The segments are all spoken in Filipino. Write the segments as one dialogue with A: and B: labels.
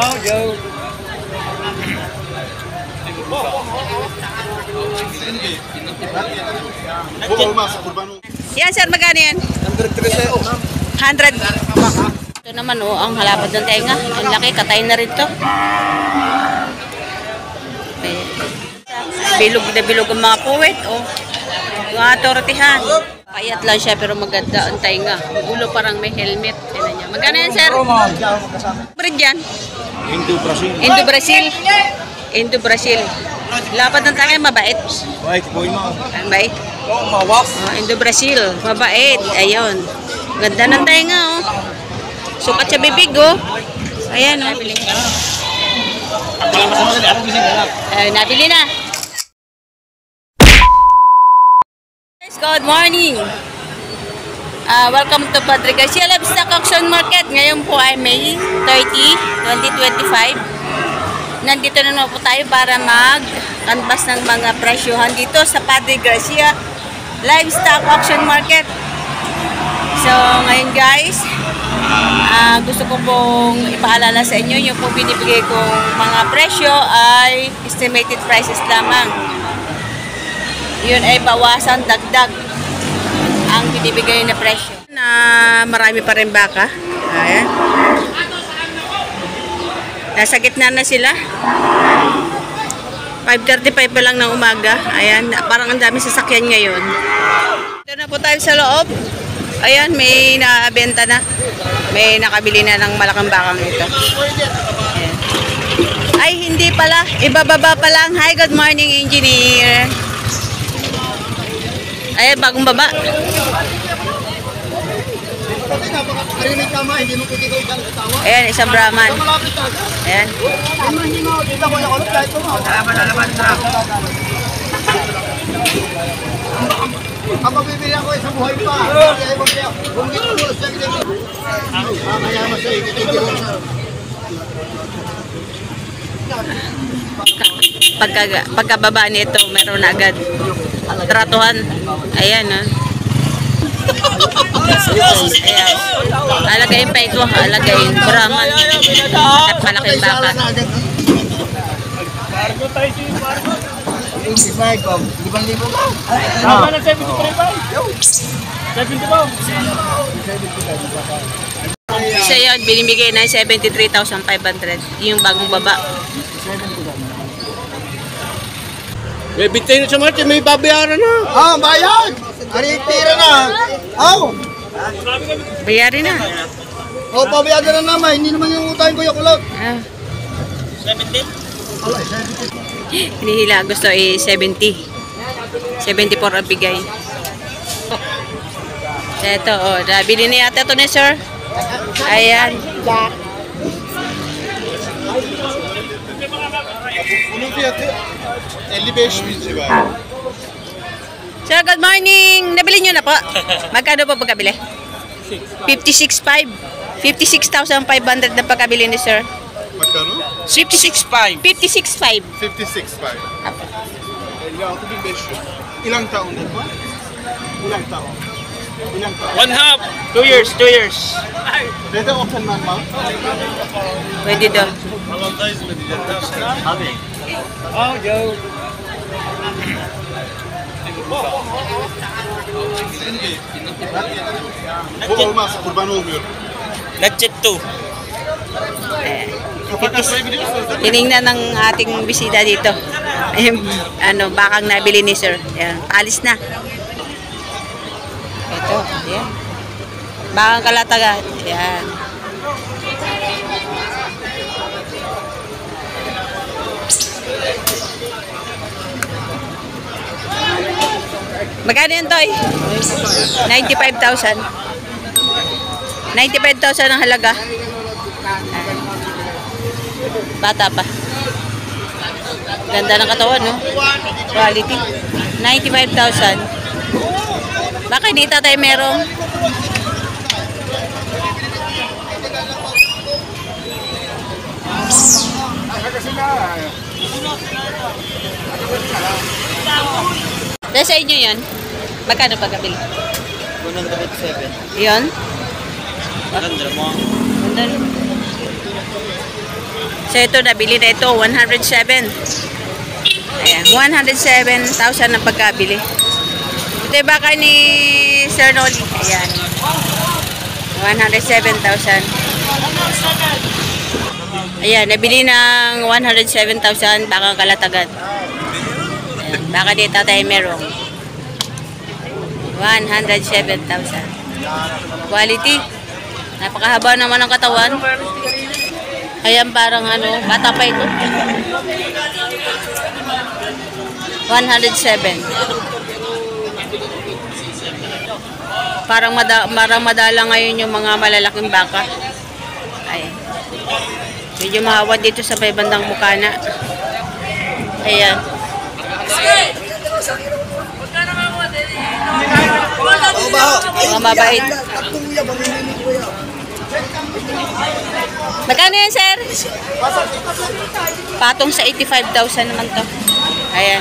A: Oh, Joe.
B: Yan sir, magkano yan? 100. Ito naman oh, ang halapad ng tenga. Ang laki, katay na rin to. Bilog na bilog ang mga puwet oh. Mga tortihan. Payat lang siya pero maganda ang tenga. Ang ulo parang may helmet. Tignan niya. Magkano yan sir? Breed yan? Indo-Brazil. Indo-Brazil. Lapad ng tenga, mabait. Mabait. Oh, Indo-Brazil. Mabait. Ayun. Ganda ng tenga oh. Sukat sa bibig oh. Ayan oh. Nabili na. Good morning. Welcome to Padre Garcia Livestock Auction Market. Ngayon po ay May 30, 2025. Nandito na naman po tayo para mag-canvas ng mga presyohan dito sa Padre Garcia Livestock Auction Market. So ngayon guys, gusto ko pong ipaalala sa inyo yung po binibigay kong mga presyo ay estimated prices lamang. Yun ay bawasan, dagdag ang binibigay na presyo. Na marami pa rin baka. Ayan. Nasa gitna na sila. 5:35 pa lang ng umaga. Ayan, parang ang dami sasakyan ngayon. Dito na po tayo sa loob. Ayan, may nabenta na. May nakabili na ng malakang bakang ito. Ayan. Ay, hindi pala. Ibababa pa lang. Hi, good morning, engineer. Ayan, bagong baba. Ayan, isang Brahman. Ayan.
C: Ako bibili ako sa buhay pa.
B: Pagkababa nito, meron na agad tratuhan. Ayan ah. Ayan. Alagayin pa ito. Alagayin. Brahman. At malaking baka. So yun, binibigay na 73,500. Yung bagong baba.
A: May bitay na sa market, may babayaran na.
C: Ah, bayad! Ano yung tira na? Oh!
B: Bayari na.
C: Oh, pabayad na naman. Hindi naman yung utang ko yung kulot.
A: 70?
B: Hinihila. Gusto eh 70. 74 ang bigay. Ito, oh. Nabili na yata ito ni sir. Ayan.
C: Bunun fiyatı 55.000 civarı.
B: Sir, good morning. Nabili nyo na po. Magkano po pagkabili? 56,500. 56,500 na pagkabili ni sir.
C: Magkano?
A: 56.5.
B: 56,500.
C: 56.5. 56.500. Ilang taon na ba? Ilang taon? Ilang taon?
A: One half. 2 years, 2 years.
C: Pwede open man ba?
B: Pwede daw.
A: Abi. Oh, Joe.
C: Bu olmaz, kurban olmuyorum.
A: Latchet 2.
B: Tinignan ng ating bisita dito. Ayun, ano, bakang nabili ni sir. Ayan, alis na. Ito, ayan. Bakang kalataga. Ayan. Magkano yan, Toy? 95,000. 95,000 ang halaga. Bata pa. Ganda ng katawan, no? Quality. 95,000. Baka hindi tayo merong. Dahil sa inyo yun, magkano pagkabili?
A: 107.
B: Yun?
A: Maganda mo.
B: Ganda. So ito, nabili na ito, 107. Ayan, 107,000 ang pagkabili. Ito yung baka ni Sir Noli. Ayan. 107,000. Ayan, nabili ng 107,000 baka Kalatagan. Ayan, baka ni Tatay Merong. 107,000. Quality. Napakahaba naman ang katawan. Ayan, parang ano, bata pa ito. 107. Parang madala ngayon yung mga malalaking baka. Ayan. Medyo mahawad dito sa may bandang Bukana. Ayan. Mga mabait. Magkano yan, sir? Patong sa 85,000 naman to. Ayan.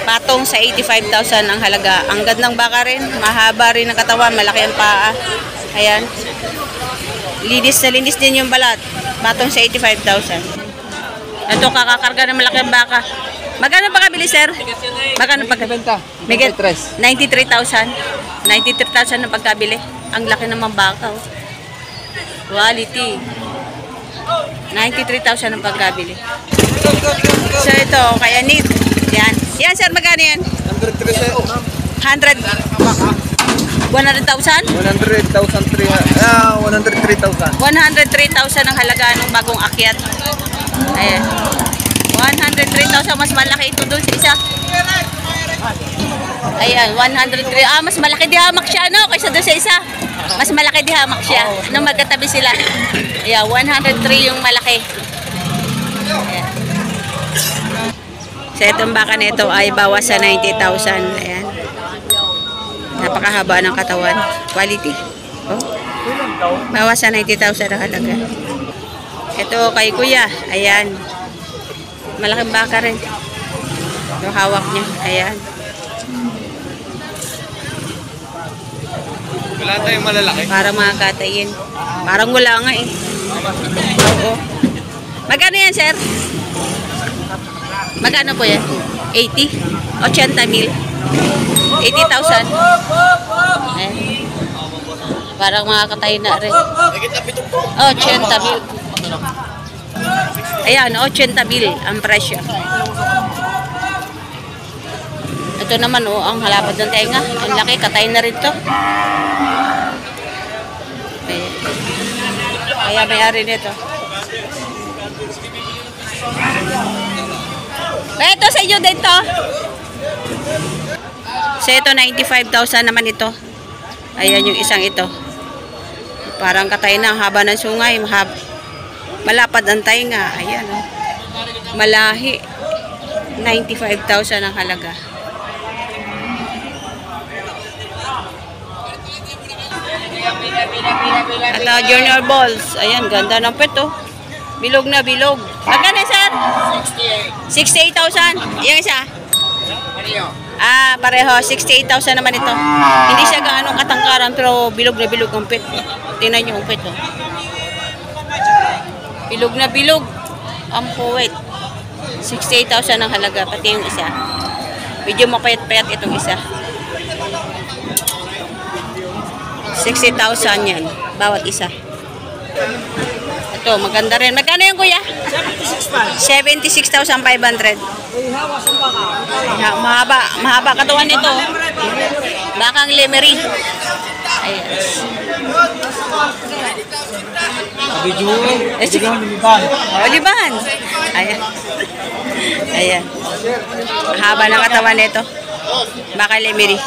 B: Patong sa 85,000 ang halaga. Ang gandang baka rin. Mahaba rin ang katawan. Malaki ang paa. Ayan. Linis na linis din yung balat. Patong sa 85,000. Ito, kakakarga ng malaki ang baka. Magkano pa kabili, sir? Magkano pa kabili? 93,000. 93,000 ang pagkabili. Ang laki naman baka. Oh. Quality. 93,000 ang pagkabili. So ito, kaya need. Yan. Yan, sir, magkano yan? 100,000? 103,000 ang halaga ng bagong akyat. Ayan. 103,000, mas malaki ito doon sa isa. Ayan, 103. Ah, mas malaki di hamak siya, no? Kaysa doon sa isa. Mas malaki di hamak siya. Nung magkatabi sila. Ayan, 103 yung malaki. Ayan. So, itong baka nito ay bawas sa 90,000. Ayan. Napakahaba ng katawan. Quality. Oh. Bawas sa 90,000 ang halaga. Ito kay kuya. Ayan. Malaking baka rin. Ito hawak niya. Ayan.
A: Wala tayong malalaki.
B: Para mga katayin. Parang wala nga eh. Oo. Magkano yan, sir? Magkano po yan? 80? 80,000. 80,000. Ayan. Parang mga katayin na rin. 80,000. Ayan, 80,000 ang presyo. Ito naman, oh, ang halapad ng tenga. Ang laki, katay na rin to. Ayan. Kaya may-ari nito. Ito sa inyo dito. So ito, 95,000 naman ito. Ayan yung isang ito. Parang katay na, haba ng sungay. Malapad ang tainga. Ayan, oh. Malahi. 95,000 ang halaga. At junior balls. Ayan, ganda ng pet, oh. Bilog na bilog. Magkano, sir? 68,000. Yung isa? Ah, pareho. 68,000 naman ito. Hindi siya gaano katangkaran pero bilog na bilog ang pet. Tingnan niyo ang pet, oh. Bilog na bilog ang puwet. 68,000 ang halaga. Pati yung isa. Medyo mapayat-payat itong isa. 60,000 yan. Bawat isa. Ito, maganda rin. Magkano yung kuya? 76,500. Mahaba katawan nito. Bakang lemery. Ayan. Liban. Ayan. Ayan. Mahaba ng katawan nito. Bakang lemery.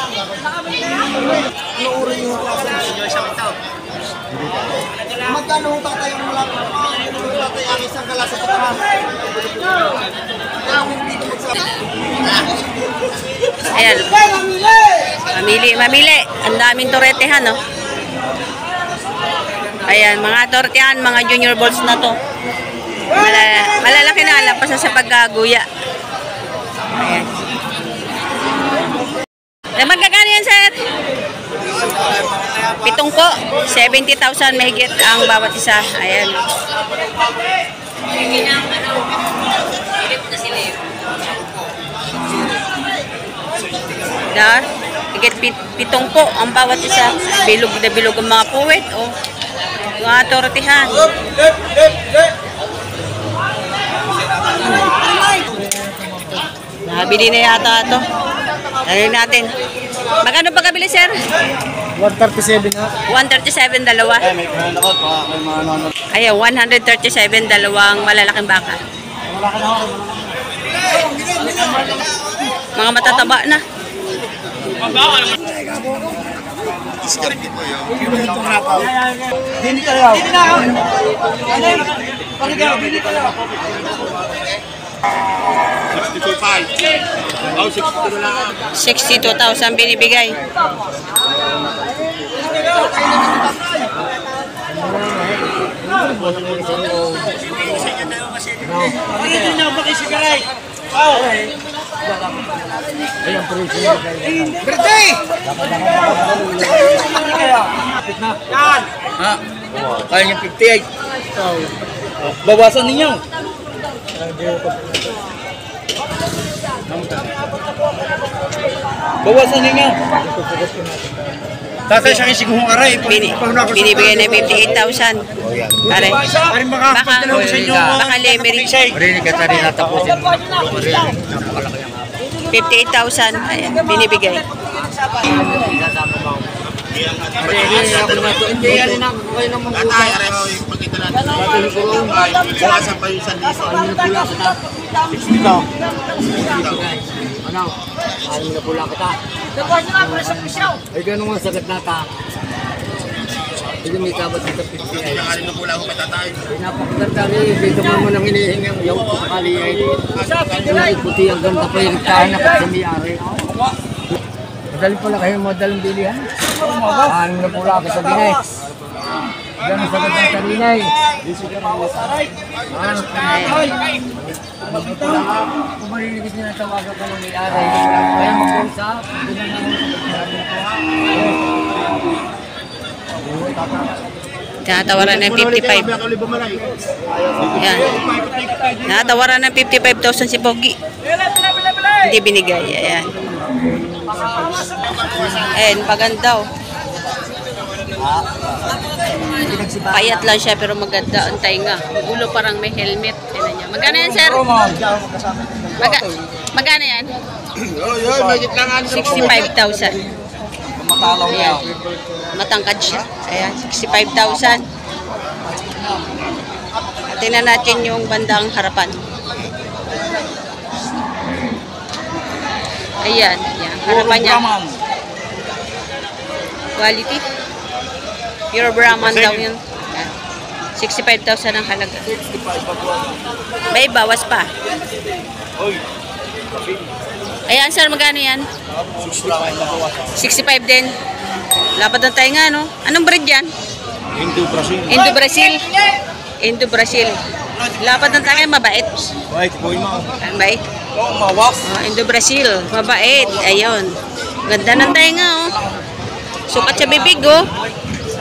C: Magkano ang tatay ang mula ko? Tatay ang isang kalasa pa naman.
B: Ayan. Mamili. Ang daming toretehan, no? Ayan, mga toretehan, mga junior balls na to. Malalaki na alam pa sa pagkaguya. Ayan. Magkakano yan, sir? 7 po. 70,000 mahigit ang bawat isa. Ayan. Na, higit 7 po ang bawat isa. Bilog na bilog ang mga puwet. Oh. Yung mga tortihan. Nabili na yata ito. Tanong natin. Magkano pa kabili, sir?
C: 137 na.
B: 137 dalawa. Ayan, 137 dalawang malalaking baka. Mga matataba na.
C: Dini kayo.
B: 62,000 binibigay.
C: Birthday! Yan!
A: Ha? Kaya niya 58. Bawasan ninyo. Bawasan ninyo.
C: Tatay siya kisiguhong aray.
B: Binibigay na 58,000. Pare.
C: Parin makakapagdalaw sa inyo.
B: Baka lemery.
A: Marinig ka tayo natapusin.
B: 58,000. Ayan, binibigay.
C: Tatay, aray mo yung pagkita natin. Bukasan pa yung 1,000.
D: Ano? Alam na pula kita. Ay, gano'n nga sagat na ta. Hindi may kabat dito 50 ay.
C: Nakalim na pula ako kay tatay.
D: Ay, napakaganda rin. Dito mo naman ang hinihingang yung pakali ay. Ay, puti ang ganda pa yung tahan na pagsamiyari. Madali pala kayo madaling bilihan. Alam na pula kita din eh. Gano'n sagat ng tarinay. Kung mariligis nyo na tawagan ka ng may-ari, kaya mag-usap.
B: Tinatawaran ng 55. Yan. Tinatawaran ng 55,000 si Pogi. Hindi binigay. Ayan. Ayan, paganda oh. Payat lang siya pero maganda ang tainga. Ang ulo parang may helmet. Tignan niya. Magkano yan, sir? Magkano yan? 65,000. Ayan. Matangkad siya. Ayan, 65,000. Tingnan natin yung bandang harapan. Ayan, ayan. Harapan niya. Quality. Pure Brahman daw yun. Ayan. 65,000 ang halaga. May bawas pa. Ayan, sir, magkano yan? 65 din. Lapad ng tayo nga, no? Anong breed yan? Indo-Brazil. Indo-Brazil. Lapad ng tayo, mabait. Mabait. Indo-Brazil. Mabait. Ayun. Ganda ng tayo nga, oh. Sukat sa bibig, oh.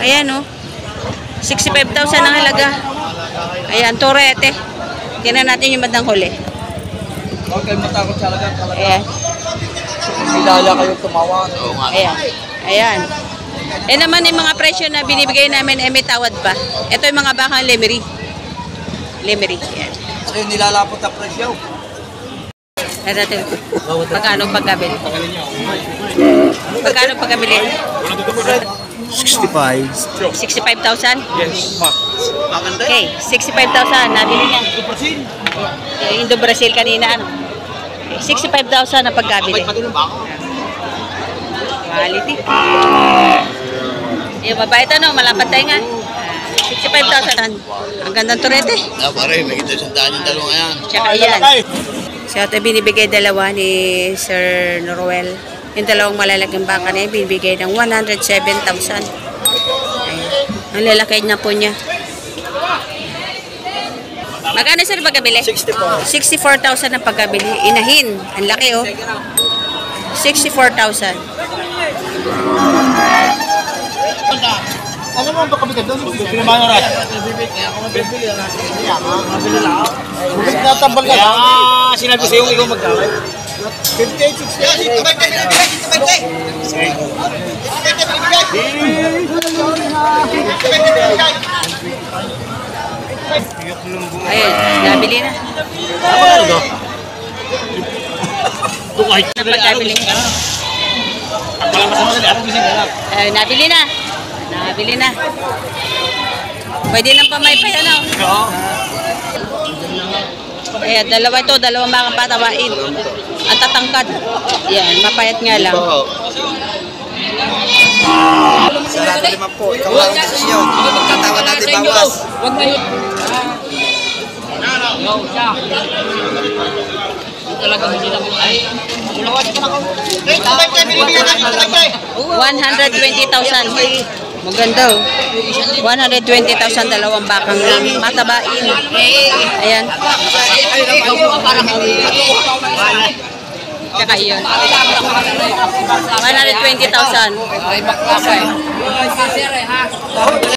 B: Ayan, oh. 65,000 ang halaga. Ayan, torete. Tingnan natin yung bandang huli.
D: Huwag kayo matakot sa alaga.
B: Ayan.
D: Kilala kayong tumawa.
B: Ayan. Ayan. Eh naman yung mga presyo na binibigay namin may tawad pa. Ito yung mga bakang lemery. Lemery. Ayan.
D: Kasi nilalapot ang presyo.
B: Ito. Magkano pagkabili? Magkano pagkabili?
C: 65.
B: 65,000?
C: Yes.
B: Okay, 65,000. Nabili niya. Indo-Brazil kanina. Ano? Okay, 65,000 na pagkabili. Quality. Yung mabait ano, malapad tayo nga. 65,000. Ang gandang turete.
A: Pare, may kita isang daan yung dalawang yan.
B: Tsaka yan. So ito binibigay dalawa ni Sir Noruel. Yung dalawang malalaking baka na yun, binibigay ng 107,000. Ang lalaki na po niya. Magkano sir pagkabili? 64,000 ang pagkabili. Inahin. Ang laki oh. 64,000.
C: Ano mo ba kami ka doon? Pinamayo rin. Mabili lang. Natambal ka. Sinabi sa'yo ikaw magkaway.
B: Ayun, nabili na. Nabili na. Ayun, nabili na. Nabili na. Pwede nang pamaypay, ano? Ayan, dalawa ito, dalawang mga patawain. Ang tatangkad. Yan, mapayat nga lang.
C: Sarado 5 po. Ikaw lang ang desisyon. Tatawan natin bawas.
D: Huwag na yun. Talaga hindi na mo. Ay, ulawad ka na ako.
B: 120,000. Maganda oh. 120,000 dalawang bakang matabain. Ayan. Tsaka yun. 120,000.